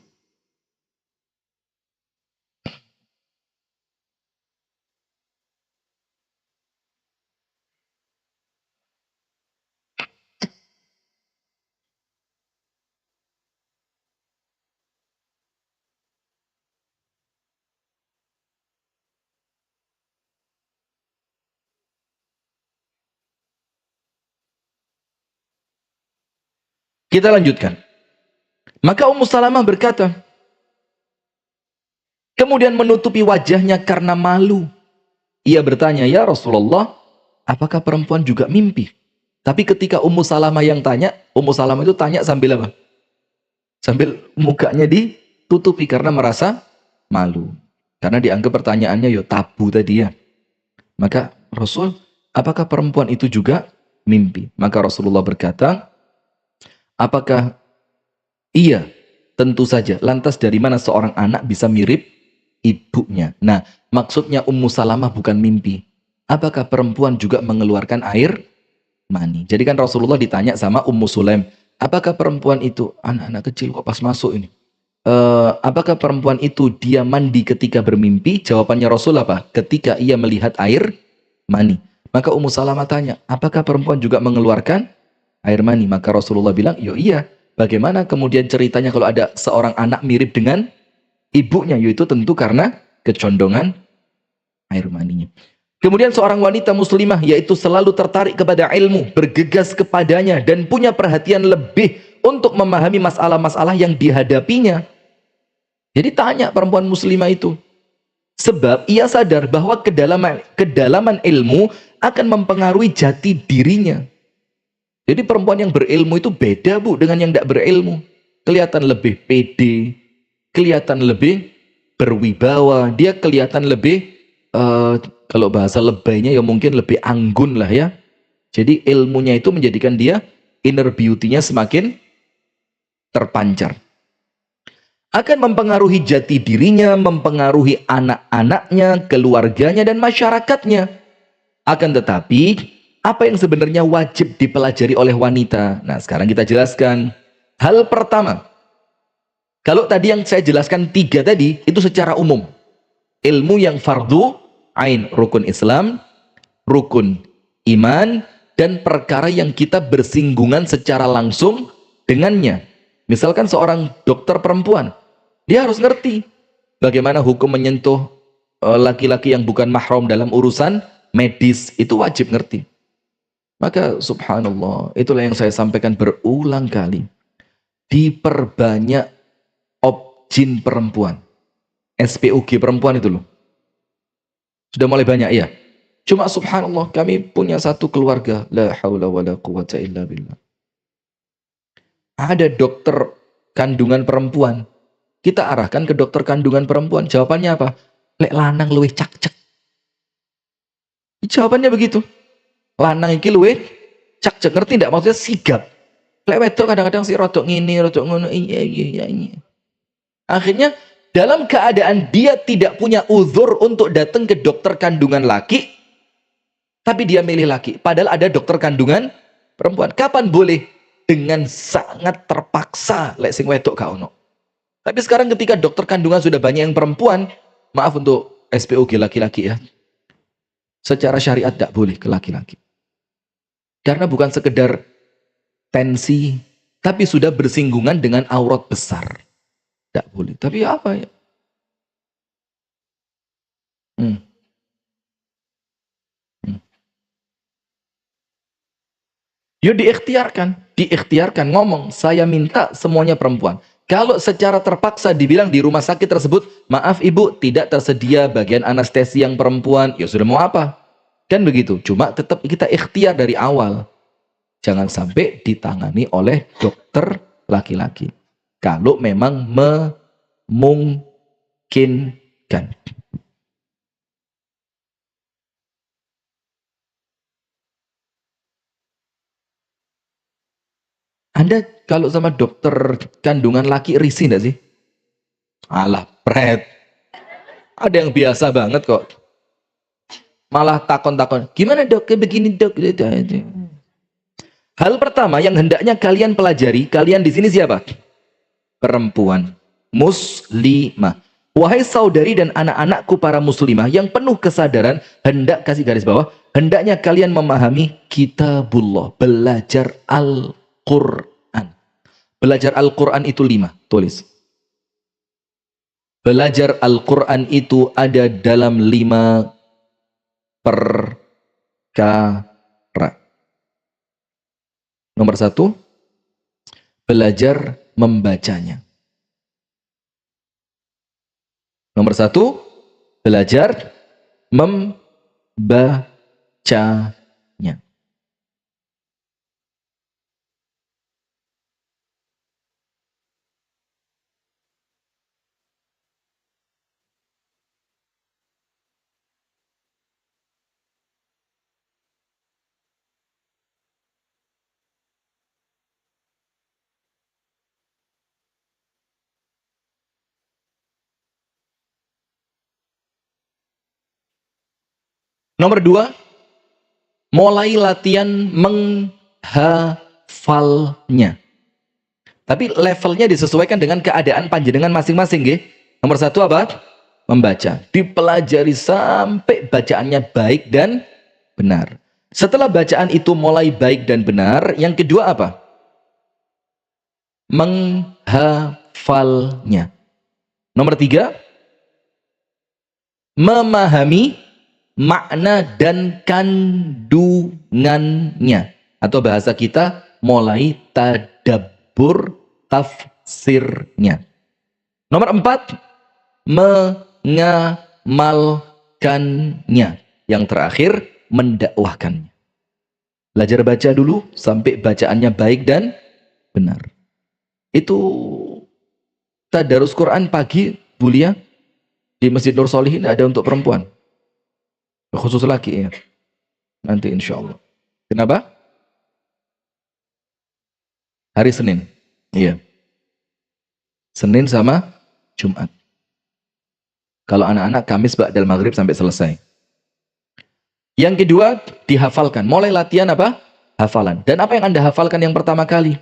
Kita lanjutkan. Maka Ummu Salamah berkata, kemudian menutupi wajahnya karena malu. Ia bertanya, ya Rasulullah, apakah perempuan juga mimpi? Tapi ketika Ummu Salamah yang tanya, Ummu Salamah itu tanya sambil apa? Sambil mukanya ditutupi karena merasa malu. Karena dianggap pertanyaannya yo tabu tadi ya. Maka Rasul, apakah perempuan itu juga mimpi? Maka Rasulullah berkata, apakah iya? Tentu saja. Lantas dari mana seorang anak bisa mirip ibunya? Nah, maksudnya Ummu Salamah bukan mimpi. Apakah perempuan juga mengeluarkan air mani? Jadi kan Rasulullah ditanya sama Ummu Sulaim, apakah perempuan itu, anak-anak kecil kok pas masuk ini, apakah perempuan itu dia mandi ketika bermimpi? Jawabannya Rasul apa? Ketika ia melihat air mani. Maka Ummu Salamah tanya, apakah perempuan juga mengeluarkan air mani? Maka Rasulullah bilang, yo iya. Bagaimana kemudian ceritanya kalau ada seorang anak mirip dengan ibunya? Yaitu tentu karena kecondongan air maninya. Kemudian seorang wanita muslimah yaitu selalu tertarik kepada ilmu, bergegas kepadanya dan punya perhatian lebih untuk memahami masalah-masalah yang dihadapinya. Jadi tanya perempuan muslimah itu. Sebab ia sadar bahwa kedalaman ilmu akan mempengaruhi jati dirinya. Jadi perempuan yang berilmu itu beda Bu dengan yang tidak berilmu. Kelihatan lebih pede, kelihatan lebih berwibawa, dia kelihatan lebih kalau bahasa lebaynya ya mungkin lebih anggun lah ya. Jadi ilmunya itu menjadikan dia inner beauty-nya semakin terpancar. Akan mempengaruhi jati dirinya, mempengaruhi anak-anaknya, keluarganya dan masyarakatnya. Akan tetapi apa yang sebenarnya wajib dipelajari oleh wanita? Nah, sekarang kita jelaskan. Hal pertama, kalau tadi yang saya jelaskan 3 tadi itu secara umum. Ilmu yang fardu ain, rukun Islam, rukun iman, dan perkara yang kita bersinggungan secara langsung dengannya. Misalkan seorang dokter perempuan, dia harus ngerti bagaimana hukum menyentuh laki-laki yang bukan mahram dalam urusan medis, itu wajib ngerti. Maka subhanallah, itulah yang saya sampaikan berulang kali. Diperbanyak objin perempuan. SPUG perempuan itu loh. Sudah mulai banyak ya. Cuma subhanallah kami punya satu keluarga. La haula wa la quwata illa billah. Ada dokter kandungan perempuan. Kita arahkan ke dokter kandungan perempuan. Jawabannya apa? Lek lanang luwih cak-cek. Jawabannya begitu. Lanang iki luwih cak-cek. Ngerti enggak? Maksudnya sigap. Lek wedok kadang-kadang si rodok ngini, rodok ngono. Iya. Akhirnya dalam keadaan dia tidak punya uzur untuk datang ke dokter kandungan laki, tapi dia milih laki. Padahal ada dokter kandungan perempuan. Kapan boleh? Dengan sangat terpaksa. Lek sing wedok gak ono. Tapi sekarang ketika dokter kandungan sudah banyak yang perempuan, maaf untuk SPOG laki-laki ya. Secara syariat tidak boleh ke laki-laki. Karena bukan sekedar tensi, tapi sudah bersinggungan dengan aurat besar. Tidak boleh. Tapi apa ya? Ya diikhtiarkan ngomong, saya minta semuanya perempuan. Kalau secara terpaksa dibilang di rumah sakit tersebut, maaf ibu, tidak tersedia bagian anestesi yang perempuan, ya sudah mau apa? Kan begitu, cuma tetap kita ikhtiar dari awal. Jangan sampai ditangani oleh dokter laki-laki. Kalau memang memungkinkan. Anda kalau sama dokter kandungan laki risih enggak sih? Alah, pret. Ada yang biasa banget kok. Malah takon-takon, gimana dok, kayak begini dok. Hal pertama yang hendaknya kalian pelajari, kalian di sini siapa? Perempuan muslimah. Wahai saudari dan anak-anakku para muslimah yang penuh kesadaran, hendak kasih garis bawah, hendaknya kalian memahami kitabullah, belajar Al-Quran. Belajar Al-Quran itu 5, tulis. Belajar Al-Quran itu ada dalam 5 perkara. Nomor 1, belajar membacanya. Nomor 1, belajar membacanya. Nomor 2, mulai latihan menghafalnya. Tapi levelnya disesuaikan dengan keadaan panjenengan masing-masing, nggih. Nomor 1 apa? Membaca. Dipelajari sampai bacaannya baik dan benar. Setelah bacaan itu mulai baik dan benar, yang kedua apa? Menghafalnya. Nomor 3, memahami makna dan kandungannya, atau bahasa kita mulai tadabbur tafsirnya. Nomor 4, mengamalkannya. Yang terakhir, mendakwahkannya. Belajar baca dulu sampai bacaannya baik dan benar. Itu tadarus Quran pagi, Bulia, di Masjid Nur Solihin ada untuk perempuan. Khusus laki ya. Nanti insya Allah. Kenapa? Hari Senin. Iya. Senin sama Jumat. Kalau anak-anak Kamis ba'dal maghrib sampai selesai. Yang kedua, dihafalkan. Mulai latihan apa? Hafalan. Dan apa yang Anda hafalkan yang pertama kali?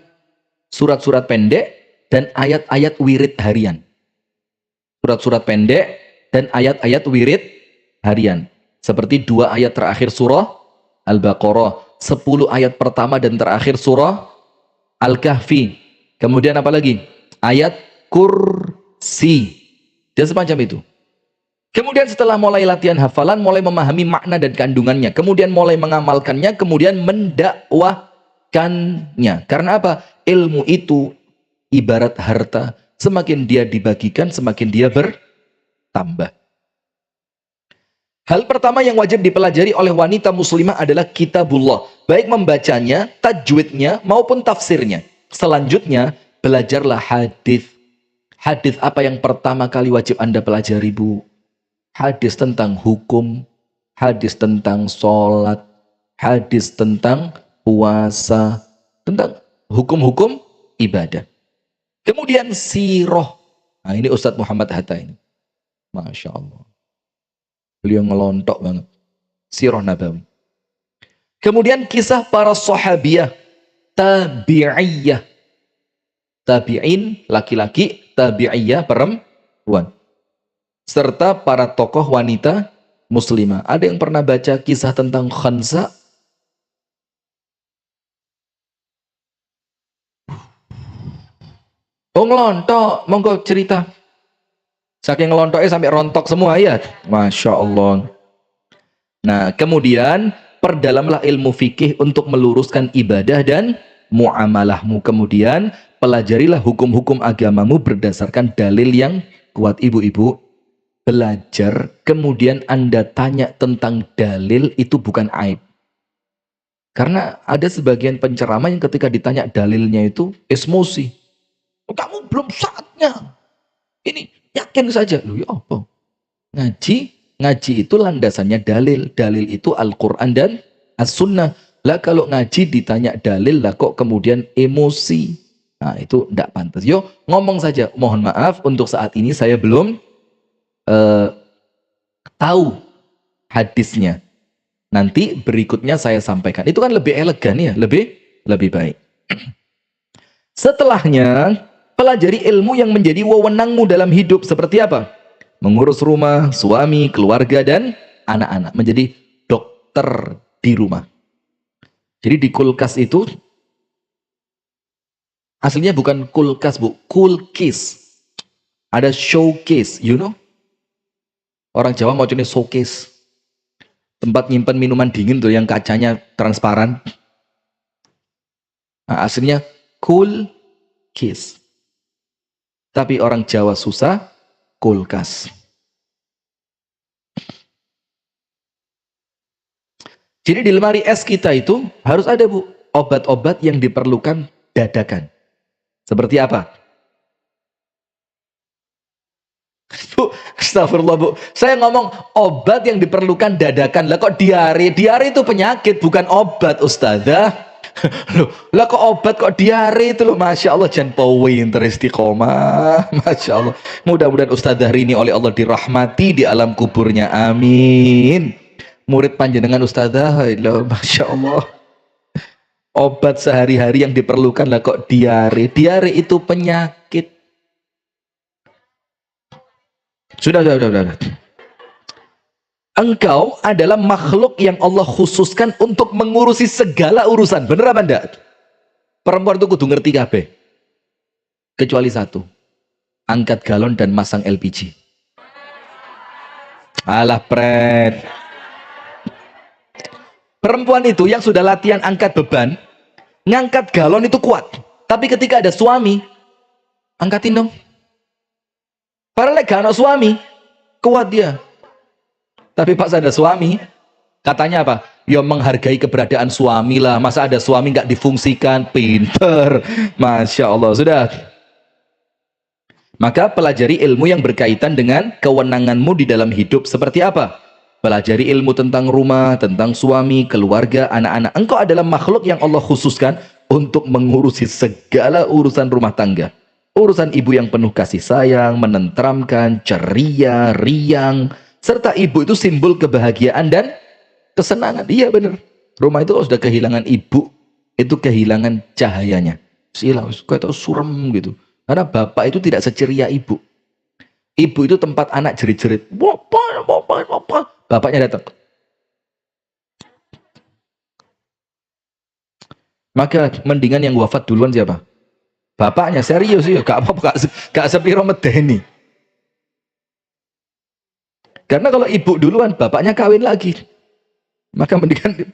Surat-surat pendek dan ayat-ayat wirid harian. Surat-surat pendek dan ayat-ayat wirid harian. Seperti 2 ayat terakhir surah Al-Baqarah, 10 ayat pertama dan terakhir surah Al-Kahfi. Kemudian apa lagi? Ayat kursi. Dan semacam itu. Kemudian setelah mulai latihan hafalan, mulai memahami makna dan kandungannya. Kemudian mulai mengamalkannya, kemudian mendakwahkannya. Karena apa? Ilmu itu ibarat harta. Semakin dia dibagikan, semakin dia bertambah. Hal pertama yang wajib dipelajari oleh wanita muslimah adalah kitabullah. Baik membacanya, tajwidnya, maupun tafsirnya. Selanjutnya, belajarlah hadis. Hadis apa yang pertama kali wajib Anda pelajari, Bu? Hadis tentang hukum, hadis tentang sholat, hadis tentang puasa, tentang hukum-hukum ibadah. Kemudian sirah. Nah ini Ustadz Muhammad Hatta ini. Masya Allah. Beliau ngelontok banget. Sirah Nabawi. Kemudian kisah para sahabiyah, tabi'iyah. Tabi'in laki-laki, tabi'iyah perempuan. Serta para tokoh wanita muslimah. Ada yang pernah baca kisah tentang Khansa? Oh ngelontok, monggo cerita. Saking ngelontoknya sampai rontok semua ayat. Masya Allah. Nah, kemudian perdalamlah ilmu fikih untuk meluruskan ibadah dan muamalahmu. Kemudian pelajarilah hukum-hukum agamamu berdasarkan dalil yang kuat. Ibu-ibu, belajar, kemudian Anda tanya tentang dalil, itu bukan aib. Karena ada sebagian penceramah yang ketika ditanya dalilnya itu emosi. Kamu belum saatnya. Ini yakin saja. Loh ya apa? Ngaji itu landasannya dalil. Dalil itu Al-Quran dan As-Sunnah. Lah kalau ngaji ditanya dalil, lah kok kemudian emosi. Nah, itu tidak pantas. Yo, ngomong saja, mohon maaf untuk saat ini saya belum eh, tahu hadisnya. Nanti berikutnya saya sampaikan. Itu kan lebih elegan ya, lebih baik. Setelahnya, pelajari ilmu yang menjadi wewenangmu dalam hidup seperti apa? Mengurus rumah, suami, keluarga dan anak-anak. Menjadi dokter di rumah. Jadi di kulkas itu aslinya bukan kulkas, Bu, kulkis. Ada showcase, you know? Orang Jawa mau jenis showcase. Tempat nyimpan minuman dingin tuh yang kacanya transparan. Nah, aslinya cool kiss. Tapi orang Jawa susah, kulkas. Jadi di lemari es kita itu harus ada, Bu, obat-obat yang diperlukan dadakan. Seperti apa? Bu, astagfirullah, Bu. Saya ngomong obat yang diperlukan dadakan. Lah kok diare? Diare itu penyakit, bukan obat, Ustazah. Loh, lah kok obat kok diare itu loh. Masya Allah, jangan pinter istiqomah. Masya Allah. Mudah-mudahan Ustazah Rini oleh Allah dirahmati di alam kuburnya. Amin. Murid panjenengan Ustazah, Masya Allah. Obat sehari-hari yang diperlukan lah kok diare. Diare itu penyakit. Sudah. Engkau adalah makhluk yang Allah khususkan untuk mengurusi segala urusan. Bener apa enggak? Perempuan itu kudu ngerti kabeh. Kecuali satu. Angkat galon dan masang LPG. Alah pret. Perempuan itu yang sudah latihan angkat beban, ngangkat galon itu kuat. Tapi ketika ada suami, angkatin dong. Padahal gak ada suami, kuat dia. Tapi pas ada suami, katanya apa? Ya menghargai keberadaan suami lah. Masa ada suami nggak difungsikan? Pinter. Masya Allah. Sudah. Maka pelajari ilmu yang berkaitan dengan kewenanganmu di dalam hidup. Seperti apa? Pelajari ilmu tentang rumah, tentang suami, keluarga, anak-anak. Engkau adalah makhluk yang Allah khususkan untuk mengurusi segala urusan rumah tangga. Urusan ibu yang penuh kasih sayang, menenteramkan, ceria, riang. Serta ibu itu simbol kebahagiaan dan kesenangan. Iya benar. Rumah itu kalau sudah kehilangan ibu, itu kehilangan cahayanya. Silah, kayak suram gitu. Karena bapak itu tidak seceria ibu. Ibu itu tempat anak jerit-jerit. Bapaknya datang. Maka mendingan yang wafat duluan siapa? Bapaknya. Serius ya, gak apa-apa, gak sepiro medeni. Karena kalau ibu duluan, bapaknya kawin lagi. Maka mendingan.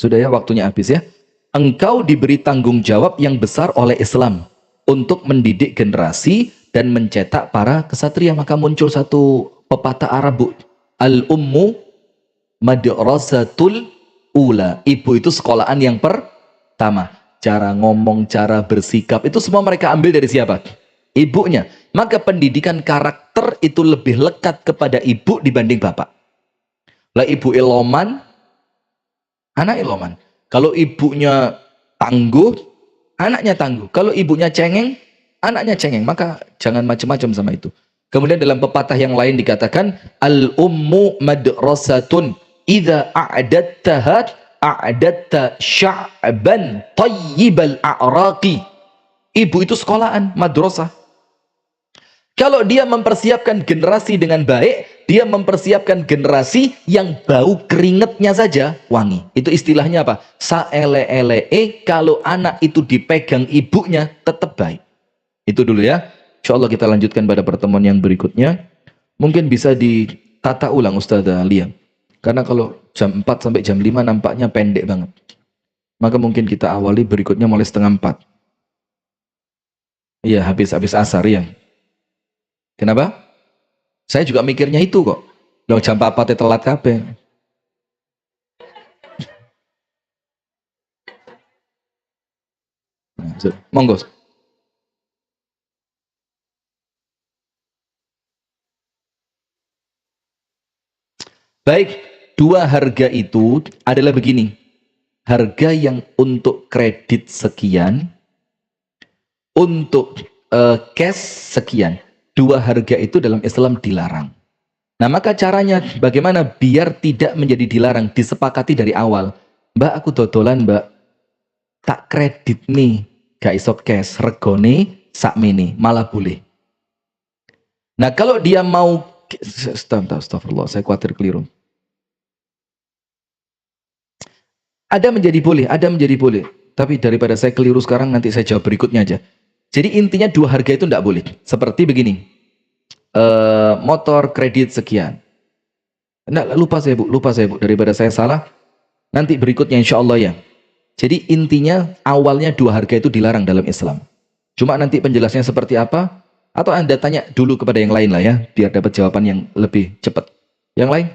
Sudah ya, waktunya habis ya. Engkau diberi tanggung jawab yang besar oleh Islam untuk mendidik generasi dan mencetak para kesatria. Maka muncul satu pepatah Arab, Bu. Al-ummu madrasatul ula. Ibu itu sekolahan yang pertama. Cara ngomong, cara bersikap, itu semua mereka ambil dari siapa? Ibunya. Maka pendidikan karakter itu lebih lekat kepada ibu dibanding bapak. Lah ibu iloman, anak iloman. Kalau ibunya tangguh, anaknya tangguh. Kalau ibunya cengeng, anaknya cengeng. Maka jangan macam-macam sama itu. Kemudian dalam pepatah yang lain dikatakan, al-ummu madrasatun idza a'dattaha a'datta sya'ban tayyibal a'raqi. Ibu itu sekolahan, madrasah. Kalau dia mempersiapkan generasi dengan baik, dia mempersiapkan generasi yang bau keringetnya saja wangi. Itu istilahnya apa? Saele-ele, kalau anak itu dipegang ibunya tetap baik. Itu dulu ya. Insya Allah kita lanjutkan pada pertemuan yang berikutnya. Mungkin bisa ditata ulang Ustazah Alia. Karena kalau jam 4 sampai jam 5 nampaknya pendek banget. Maka mungkin kita awali berikutnya mulai setengah 4. Iya, habis asar ya. Kenapa? Saya juga mikirnya itu kok. Loh jam 4 telat kabeh. Monggo. Baik, dua harga itu adalah begini. Harga yang untuk kredit sekian, untuk cash sekian. Dua harga itu dalam Islam dilarang. Nah, maka caranya bagaimana biar tidak menjadi dilarang, disepakati dari awal. Mbak, aku dodolan, Mbak. Tak kredit nih, gak iso cash, regone sakmene, malah boleh. Nah, kalau dia mau astagfirullah, saya khawatir keliru. Ada menjadi boleh, ada menjadi boleh. Tapi daripada saya keliru sekarang, nanti saya jawab berikutnya aja. Jadi intinya dua harga itu tidak boleh. Seperti begini, motor kredit sekian. Nah, lupa saya bu, daripada saya salah. Nanti berikutnya insya Allah ya. Jadi intinya awalnya dua harga itu dilarang dalam Islam. Cuma nanti penjelasannya seperti apa, atau Anda tanya dulu kepada yang lain lah ya, biar dapat jawaban yang lebih cepat. Yang lain?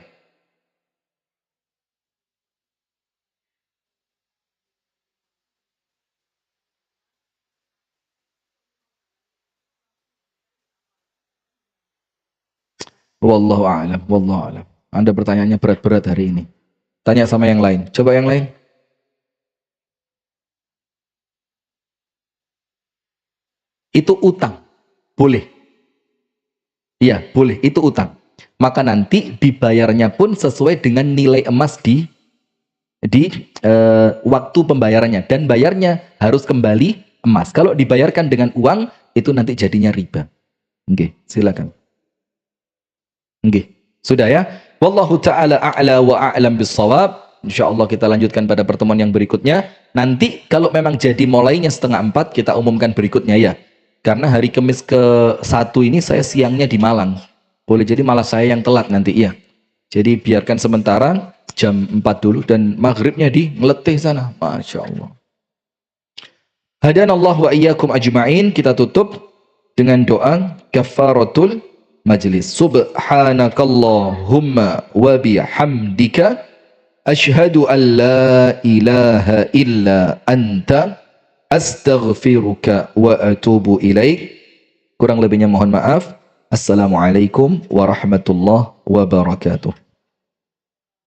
Wallahu a'lam, wallahu a'lam. Anda pertanyaannya berat-berat hari ini. Tanya sama yang lain. Coba yang lain. Itu utang. Boleh. Iya, boleh. Itu utang. Maka nanti dibayarnya pun sesuai dengan nilai emas di waktu pembayarannya. Dan bayarnya harus kembali emas. Kalau dibayarkan dengan uang, itu nanti jadinya riba. Oke, silakan. Oke, sudah ya. Wallahu ta'ala a'la wa a'lam bissawab. InsyaAllah kita lanjutkan pada pertemuan yang berikutnya. Nanti kalau memang jadi mulainya 3:30, kita umumkan berikutnya ya. Karena hari Kamis ke-1 ini saya siangnya di Malang. Boleh jadi malah saya yang telat nanti ya. Jadi biarkan sementara jam 4 dulu dan maghribnya di Ngeletih sana. Masya Allah. Hadanallah wa iyyakum ajma'in. Kita tutup dengan doa kafaratul majlis. Subhanakallahumma wa bihamdika asyhadu an la ilaha illa anta astaghfiruka wa atubu ilaik. Kurang lebihnya mohon maaf. Assalamualaikum warahmatullahi wabarakatuh.